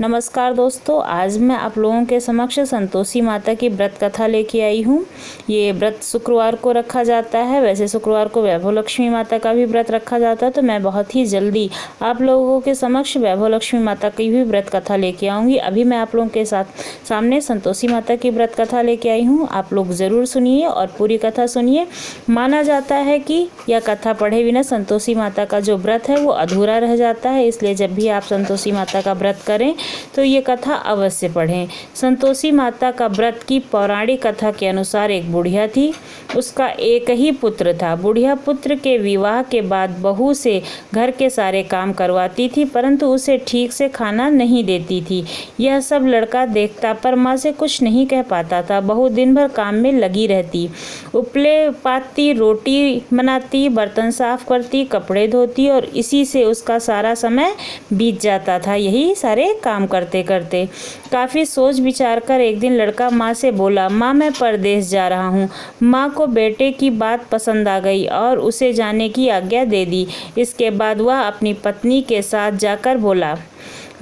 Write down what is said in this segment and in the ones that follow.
नमस्कार दोस्तों, आज मैं आप लोगों के समक्ष संतोषी माता की व्रत कथा लेके आई हूँ। ये व्रत शुक्रवार को रखा जाता है। वैसे शुक्रवार को वैभव लक्ष्मी माता का भी व्रत रखा जाता है, तो मैं बहुत ही जल्दी आप लोगों के समक्ष वैभव लक्ष्मी माता की भी व्रत कथा लेके आऊँगी। अभी मैं आप लोगों के सामने संतोषी माता की व्रत कथा लेके आई हूँ। आप लोग ज़रूर सुनिए और पूरी कथा सुनिए। माना जाता है कि यह कथा पढ़े बिना संतोषी माता का जो व्रत है वो अधूरा रह जाता है, इसलिए जब भी आप संतोषी माता का व्रत करें तो ये कथा अवश्य पढ़ें। संतोषी माता का व्रत की पौराणिक कथा के अनुसार एक बुढ़िया थी, उसका एक ही पुत्र था। बुढ़िया पुत्र के विवाह के बाद बहू से घर के सारे काम करवाती थी, परंतु उसे ठीक से खाना नहीं देती थी। यह सब लड़का देखता पर माँ से कुछ नहीं कह पाता था। बहू दिन भर काम में लगी रहती, उपले पाती, रोटी बनाती, बर्तन साफ करती, कपड़े धोती और इसी से उसका सारा समय बीत जाता था, यही सारे काम करते करते। काफ़ी सोच विचार कर एक दिन लड़का माँ से बोला, माँ मैं परदेश जा रहा हूँ। माँ को बेटे की बात पसंद आ गई और उसे जाने की आज्ञा दे दी। इसके बाद वह अपनी पत्नी के साथ जाकर बोला,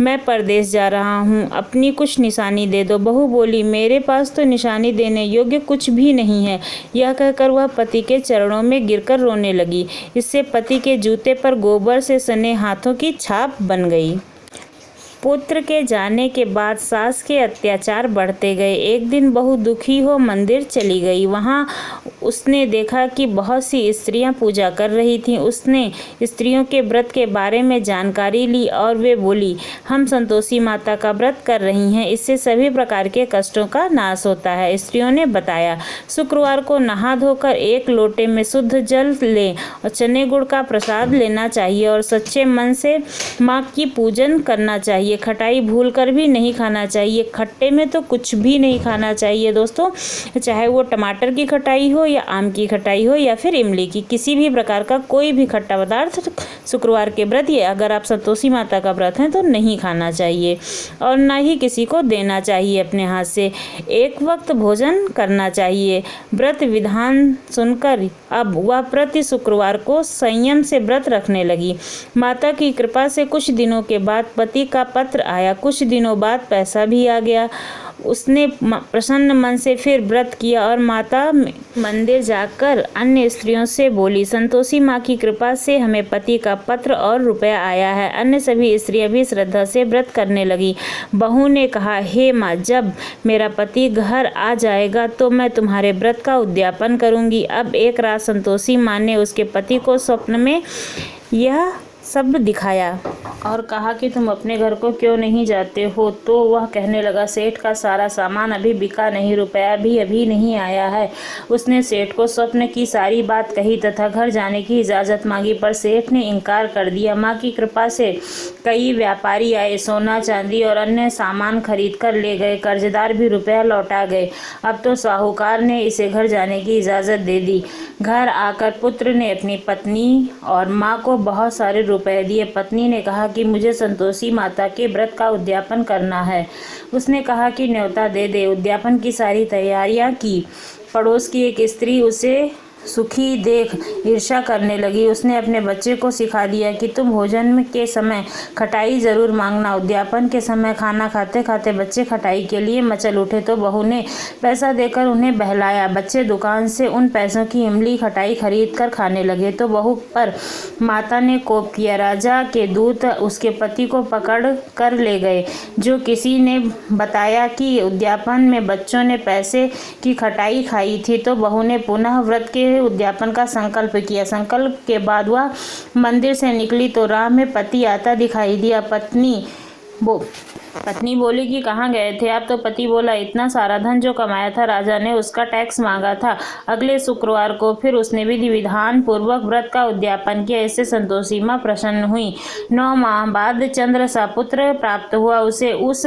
मैं परदेश जा रहा हूँ, अपनी कुछ निशानी दे दो। बहू बोली, मेरे पास तो निशानी देने योग्य कुछ भी नहीं है। यह कहकर वह पति के चरणों में गिरकर रोने लगी। इससे पति के जूते पर गोबर से सने हाथों की छाप बन गई। पुत्र के जाने के बाद सास के अत्याचार बढ़ते गए। एक दिन बहू दुखी हो मंदिर चली गई। वहाँ उसने देखा कि बहुत सी स्त्रियां पूजा कर रही थीं। उसने स्त्रियों के व्रत के बारे में जानकारी ली और वे बोली, हम संतोषी माता का व्रत कर रही हैं, इससे सभी प्रकार के कष्टों का नाश होता है। स्त्रियों ने बताया, शुक्रवार को नहा धोकर एक लोटे में शुद्ध जल लें और चने गुड़ का प्रसाद लेना चाहिए और सच्चे मन से माँ की पूजन करना चाहिए। खटाई भूलकर भी नहीं खाना चाहिए। खट्टे में तो कुछ भी नहीं खाना चाहिए दोस्तों, चाहे वो टमाटर की खटाई हो या आम की खटाई हो या फिर इमली की, किसी भी प्रकार का कोई भी खट्टा पदार्थ शुक्रवार के व्रत या अगर आप संतोषी माता का व्रत हैं तो नहीं खाना चाहिए और ना ही किसी को देना चाहिए। अपने हाथ से एक वक्त भोजन करना चाहिए। व्रत विधान सुनकर अब वह प्रति शुक्रवार को संयम से व्रत रखने लगी। माता की कृपा से कुछ दिनों के बाद पति का पत्र आया। कुछ दिनों बाद पैसा भी आ गया। उसने प्रसन्न मन से फिर व्रत किया और माता मंदिर जाकर अन्य स्त्रियों से बोली, संतोषी माँ की कृपा से हमें पति का पत्र और रुपया आया है। अन्य सभी स्त्रियां भी श्रद्धा से व्रत करने लगी। बहू ने कहा, हे माँ, जब मेरा पति घर आ जाएगा तो मैं तुम्हारे व्रत का उद्यापन करूंगी। अब एक रात संतोषी माँ ने उसके पति को स्वप्न में यह सब दिखाया और कहा कि तुम अपने घर को क्यों नहीं जाते हो। तो वह कहने लगा, सेठ का सारा सामान अभी बिका नहीं, रुपया भी अभी नहीं आया है। उसने सेठ को स्वप्न की सारी बात कही तथा घर जाने की इजाज़त मांगी, पर सेठ ने इनकार कर दिया। माँ की कृपा से कई व्यापारी आए, सोना चांदी और अन्य सामान खरीद कर ले गए। कर्जदार भी रुपया लौटा गए। अब तो साहूकार ने इसे घर जाने की इजाज़त दे दी। घर आकर पुत्र ने अपनी पत्नी और माँ को बहुत सारे रुपए दिए। पत्नी ने कहा कि मुझे संतोषी माता के व्रत का उद्यापन करना है। उसने कहा कि न्योता दे दे। उद्यापन की सारी तैयारियां की। पड़ोस की एक स्त्री उसे सुखी देख ईर्ष्या करने लगी। उसने अपने बच्चे को सिखा दिया कि तुम भोजन के समय खटाई जरूर मांगना। उद्यापन के समय खाना खाते खाते बच्चे खटाई के लिए मचल उठे तो बहू ने पैसा देकर उन्हें बहलाया। बच्चे दुकान से उन पैसों की इमली खटाई खरीद कर खाने लगे तो बहू पर माता ने कोप किया। राजा के दूत उसके पति को पकड़ कर ले गए। जो किसी ने बताया कि उद्यापन में बच्चों ने पैसे की खटाई खाई थी, तो बहू ने पुनः व्रत के उद्यापन का संकल्प किया। संकल्प के बाद वह मंदिर से निकली तो राह में पति आता दिखाई दिया। पत्नी बोली कि कहाँ गए थे आप? तो पति बोला, इतना सारा धन जो कमाया था राजा ने उसका टैक्स मांगा था। अगले शुक्रवार को फिर उसने विधि विधान पूर्वक व्रत का उद्यापन किया। इससे संतोषी माँ प्रसन्न हुई। 9 माह बाद चंद्र सा पुत्र प्राप्त हुआ। उसे उस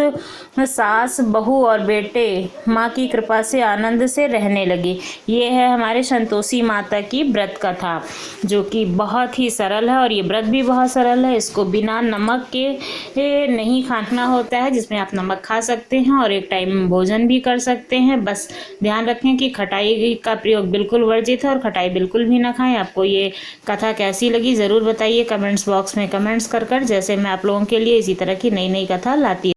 सास, बहू और बेटे माँ की कृपा से आनंद से रहने लगे। ये है हमारे संतोषी माता की व्रत कथा, जो कि बहुत ही सरल है और ये व्रत भी बहुत सरल है। इसको बिना नमक के नहीं खाना होता है, जिसमें आप नमक खा सकते हैं और एक टाइम भोजन भी कर सकते हैं। बस ध्यान रखें कि खटाई का प्रयोग बिल्कुल वर्जित है और खटाई बिल्कुल भी ना खाएं। आपको ये कथा कैसी लगी ज़रूर बताइए कमेंट्स बॉक्स में कमेंट्स कर। जैसे मैं आप लोगों के लिए इसी तरह की नई नई कथा लाती